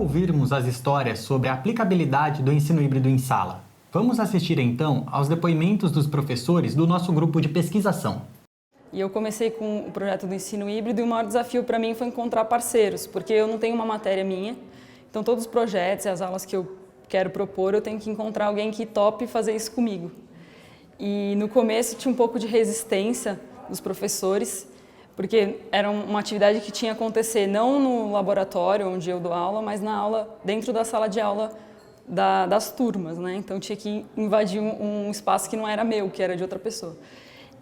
ouvirmos as histórias sobre a aplicabilidade do ensino híbrido em sala, vamos assistir então aos depoimentos dos professores do nosso grupo de pesquisação. E eu comecei com o projeto do ensino híbrido e o maior desafio para mim foi encontrar parceiros, porque eu não tenho uma matéria minha, então todos os projetos e as aulas que eu quero propor, eu tenho que encontrar alguém que tope fazer isso comigo. E no começo tinha um pouco de resistência dos professores, porque era uma atividade que tinha que acontecer não no laboratório onde eu dou aula, mas na aula, dentro da sala de aula das turmas, né? Então tinha que invadir um espaço que não era meu, que era de outra pessoa.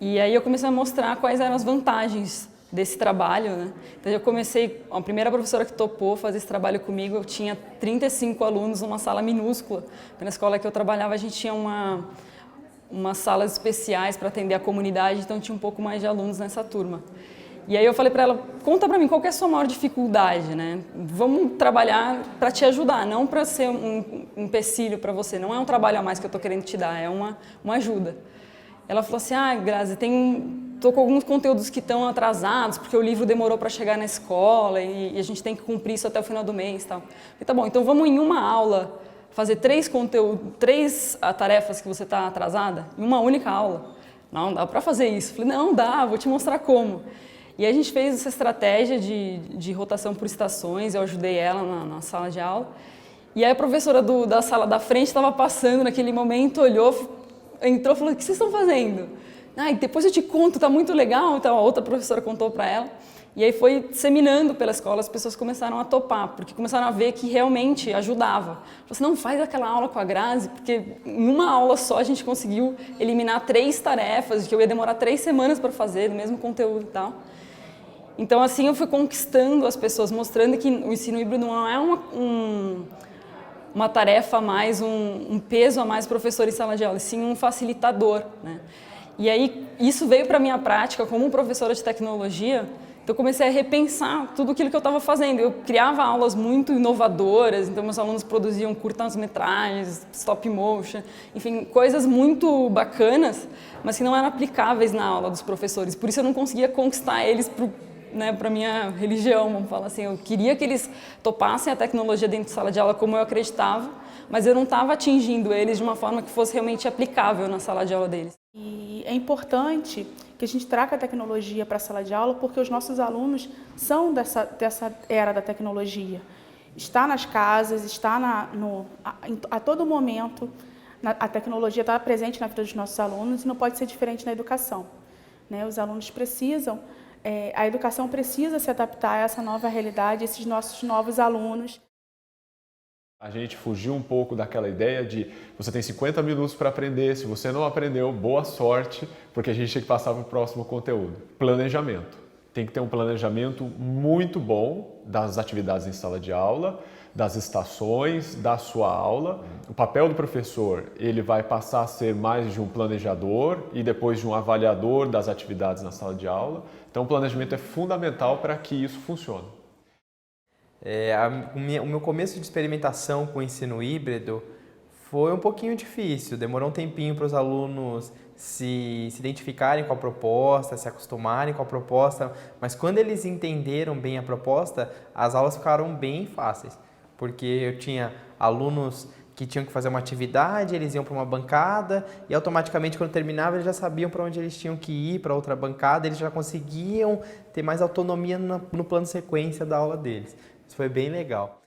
E aí eu comecei a mostrar quais eram as vantagens desse trabalho, né? Então eu comecei, a primeira professora que topou fazer esse trabalho comigo, eu tinha 35 alunos numa sala minúscula. Na escola que eu trabalhava a gente tinha umas salas especiais para atender a comunidade, então tinha um pouco mais de alunos nessa turma. E aí eu falei para ela, conta para mim qual que é a sua maior dificuldade, né? Vamos trabalhar para te ajudar, não para ser um empecilho para você, não é um trabalho a mais que eu estou querendo te dar, é uma ajuda. Ela falou assim, Grazi, estou com alguns conteúdos que estão atrasados, porque o livro demorou para chegar na escola e a gente tem que cumprir isso até o final do mês e tal. E tá bom, então vamos em uma aula fazer 3 tarefas que você está atrasada, em uma única aula. Não, dá para fazer isso. Falei, não, dá, vou te mostrar como. E aí a gente fez essa estratégia de rotação por estações, eu ajudei ela na sala de aula. E aí a professora da sala da frente estava passando naquele momento, olhou, entrou e falou, o que vocês estão fazendo? Depois eu te conto, tá muito legal. Então a outra professora contou para ela. E aí foi disseminando pela escola, as pessoas começaram a topar, porque começaram a ver que realmente ajudava. Falei assim, não, faz aquela aula com a Grazi, porque em uma aula só a gente conseguiu eliminar 3 tarefas, que eu ia demorar 3 semanas para fazer, do mesmo conteúdo e tal. Então assim eu fui conquistando as pessoas, mostrando que o ensino híbrido não é uma tarefa a mais, um peso a mais para o professor em sala de aula, e sim um facilitador, né? E aí isso veio para a minha prática como professora de tecnologia. Então eu comecei a repensar tudo aquilo que eu estava fazendo. Eu criava aulas muito inovadoras, então meus alunos produziam curtas-metragens, stop motion, enfim, coisas muito bacanas, mas que não eram aplicáveis na aula dos professores. Por isso eu não conseguia conquistar eles para a minha religião, vamos falar assim. Eu queria que eles topassem a tecnologia dentro de sala de aula como eu acreditava, mas eu não estava atingindo eles de uma forma que fosse realmente aplicável na sala de aula deles. E é importante que a gente traga a tecnologia para a sala de aula, porque os nossos alunos são dessa era da tecnologia. Está nas casas, está a todo momento, a tecnologia está presente na vida dos nossos alunos e não pode ser diferente na educação, né? Os alunos precisam, a educação precisa se adaptar a essa nova realidade, esses nossos novos alunos. A gente fugiu um pouco daquela ideia de você tem 50 minutos para aprender, se você não aprendeu, boa sorte, porque a gente tem que passar para o próximo conteúdo. Planejamento. Tem que ter um planejamento muito bom das atividades em sala de aula, das estações, da sua aula. O papel do professor, ele vai passar a ser mais de um planejador e depois de um avaliador das atividades na sala de aula. Então o planejamento é fundamental para que isso funcione. O meu começo de experimentação com o ensino híbrido foi um pouquinho difícil, demorou um tempinho para os alunos se identificarem com a proposta, se acostumarem com a proposta, mas quando eles entenderam bem a proposta, as aulas ficaram bem fáceis, porque eu tinha alunos que tinham que fazer uma atividade, eles iam para uma bancada e automaticamente quando terminava eles já sabiam para onde eles tinham que ir, para outra bancada, eles já conseguiam ter mais autonomia no plano de sequência da aula deles. Isso foi bem legal.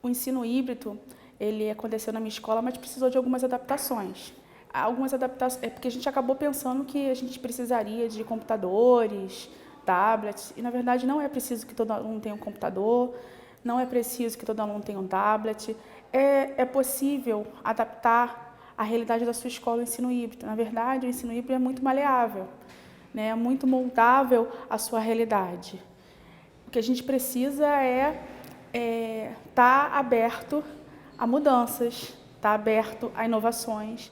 O ensino híbrido, ele aconteceu na minha escola, mas precisou de algumas adaptações. Algumas adaptações, porque a gente acabou pensando que a gente precisaria de computadores, tablets, e na verdade não é preciso que todo aluno tenha um computador, não é preciso que todo aluno tenha um tablet. É possível adaptar a realidade da sua escola ao ensino híbrido. Na verdade, o ensino híbrido é muito maleável, né? É muito moldável à sua realidade. O que a gente precisa estar aberto a mudanças, estar aberto a inovações.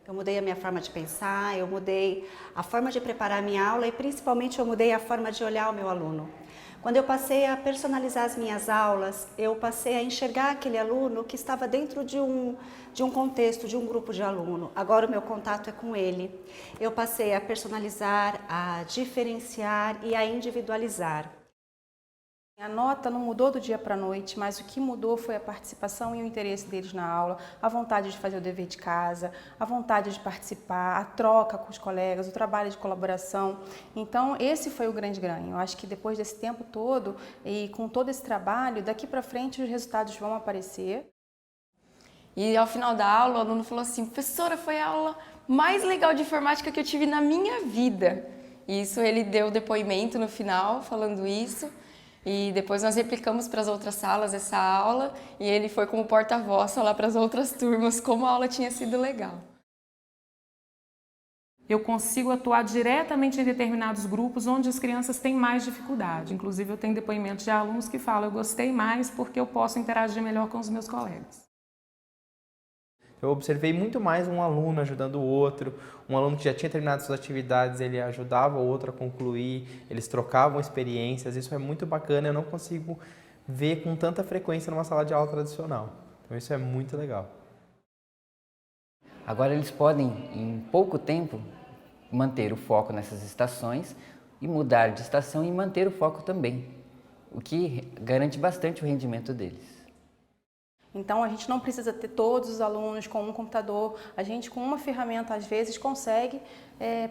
Eu mudei a minha forma de pensar, eu mudei a forma de preparar a minha aula e principalmente eu mudei a forma de olhar o meu aluno. Quando eu passei a personalizar as minhas aulas, eu passei a enxergar aquele aluno que estava dentro de um contexto, de um grupo de aluno. Agora o meu contato é com ele. Eu passei a personalizar, a diferenciar e a individualizar. A nota não mudou do dia para a noite, mas o que mudou foi a participação e o interesse deles na aula, a vontade de fazer o dever de casa, a vontade de participar, a troca com os colegas, o trabalho de colaboração. Então, esse foi o grande ganho. Eu acho que depois desse tempo todo e com todo esse trabalho, daqui para frente os resultados vão aparecer. E ao final da aula, o aluno falou assim: professora, foi a aula mais legal de informática que eu tive na minha vida. E isso ele deu depoimento no final, falando isso. E depois nós replicamos para as outras salas essa aula e ele foi como porta-voz falar para as outras turmas como a aula tinha sido legal. Eu consigo atuar diretamente em determinados grupos onde as crianças têm mais dificuldade. Inclusive, eu tenho depoimentos de alunos que falam: eu gostei mais porque eu posso interagir melhor com os meus colegas. Eu observei muito mais um aluno ajudando o outro, um aluno que já tinha terminado suas atividades, ele ajudava o outro a concluir, eles trocavam experiências, isso é muito bacana, eu não consigo ver com tanta frequência numa sala de aula tradicional. Então isso é muito legal. Agora eles podem, em pouco tempo, manter o foco nessas estações e mudar de estação e manter o foco também, o que garante bastante o rendimento deles. Então, a gente não precisa ter todos os alunos com um computador. A gente, com uma ferramenta, às vezes, consegue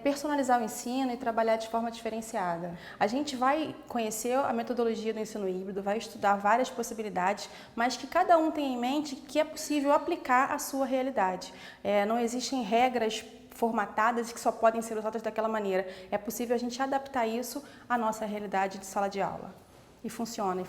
personalizar o ensino e trabalhar de forma diferenciada. A gente vai conhecer a metodologia do ensino híbrido, vai estudar várias possibilidades, mas que cada um tenha em mente que é possível aplicar à sua realidade. Não existem regras formatadas que só podem ser usadas daquela maneira. É possível a gente adaptar isso à nossa realidade de sala de aula. E funciona.